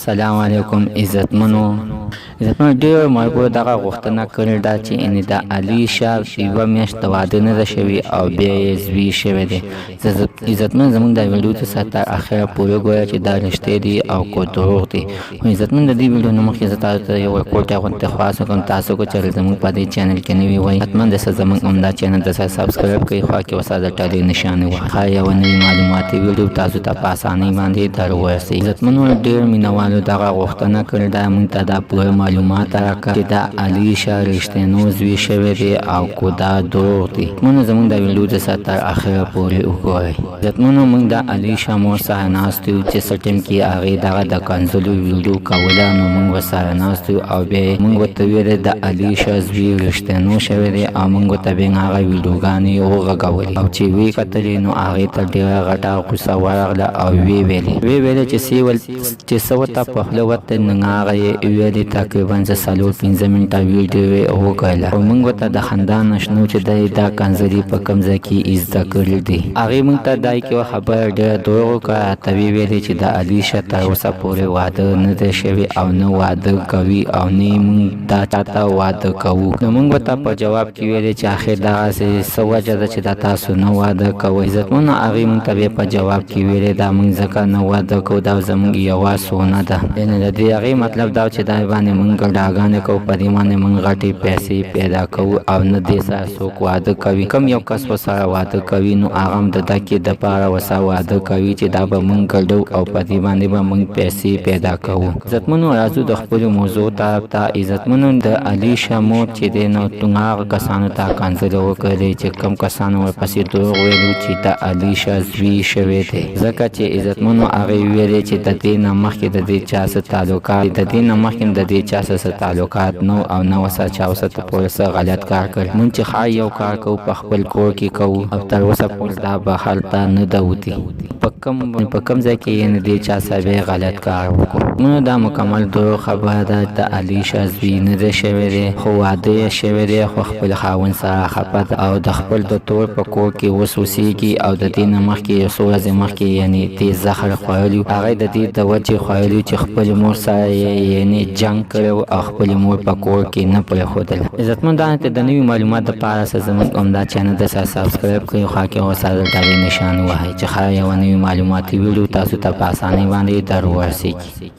سلام علیکم عزتمنو ډېر ملګرو دغه غوښتنه کړې ده چې د علي شاه یوه میاشت د واده نه ده شوې او بیا یې زوی شوی دی. عزتمن زموږ د ویډیو څخه تر اخره پورې ګوره چې دا رښتیا دي او که دروغ دي. عزتمن د دې ویډیو نه مخکې زه تاسو ته یو ریکورډ غوښتنه خلاصه کوم. تاسو که چېرې زموږ په دې چینل کې نوي وئ حتما د زموږ همدا چینل ته سبسکرایب کړئ، خوا کې ورسره د ټلې نښانې ووهئ. یوه نوې معلوماتي ویډیو تاسو ته په اسانۍ باندې در ورسوي. عزتمنو ډېر مینوالو دغه غوښتنه کړې ده موږ ته دا پوره معلومات راکړه چې د علي شاه رښتینو زوی شوی دی او که دا دروغ دي. عزتمنو زموږ د ویډیو څخه تر اخره پورې وګورئ. عزتمنو موږ د علي شاه مور سره ناست یو چې څه ټیم کې هغې دغه د کنځلو ویډیو کوله، نو موږ ورسره ناست یو او بیا یې موږ ورته ویلې د علي شاه زوی رښتینو شوی دی او موږ ورته بیا هغه ویډیوګانې وغږولې او چې ویې کتلې نو هغې ته ډېره غټه غوسه ورغله او ویې ویلې چې څه ورته په خوله ورته نو هغه یې ویلې تقریبا زه 4-5 منټه ویډیو یې وکړله او موږ ورته د خندا نشنو چې دی دا کنځلې په کوم ځای کې زده کړي دي. هغې موږ ته دا یوه خبره ډېره دروغ وکړه، راته ویې ویلې چې د علي شاه تر اوسه پورې واده نه دی شوی او نه واده کوي او نه موږ دا چاته واده کوو. نو موږ ورته په جواب کې ویلې چې آخر دغسې څه وجه ده چې دا تاسو نه واده کوئ. عزتمنو هغې موږ ته بیا په جواب کې ویلې دا موږ ځکه نه واده کوو، دا زموږ یوه سونه ده. یعنې د دې هغې مطلب دا چې دا باندې موږ ګډاګانې کوو، په دې باندې موږ غټې پیسې پیدا کوو او نه دې سره څوک واده کوي. کوم یو کس ورسره واده کوي نو هغه هم د دکې دپاره ورسره واده کوي چې دا به موږ ګډو او په دې باندې به موږ پیسې پیدا کوو. عزتمنو راځو د خپلو موضوع طرف ته. عزتمنو د علي شاه مور چې دی نو هغه کسانو ته کنځلې وکړلې چې کوم کسانو ورپسې دروغ ویلو چې د علي شاه زوی شوی دی، ځکه چې عزتمنو هغې ویلې چې د دې نه مخکې د دې چا څه تعلقات تعلقات نو او نه ورسره چا ورسره پورې څه غلط کار کړی. مونږ چې ښایي یو کار کوو په خپل کور کې کوو او تر اوسه پورې دا به هلته نه ده وتي په کوم ځای کې یې نه دی چا سره غلط کار وکړو. نو دا مکمل دروغ خبره ده. د علي شاه زوی نه دی شوی دی، خو واده یې شوی دی، خو خپل خاوند سره خفه ده او د خپل د تور په کور کې اوس اوسېږي او د دې نه مخکې یو څو ورځې مخکې یعنې دې زهر خوړلي. هغې د دې د وجې خوړلي چې خپل مور سره یعنې جنګ کړی او خپل مور په کور کې نه پرېښودله. عزتمن دا ته د نوي معلومات دپاره زموږ همدا چینل ته سبسکرایب کړئ، خوا کې ورسره د ډالۍ نښان ووهئ چې ښه یوه نوي معلوماتي ویډیو تاسو ته په اسانۍ باندې در ورسېږي.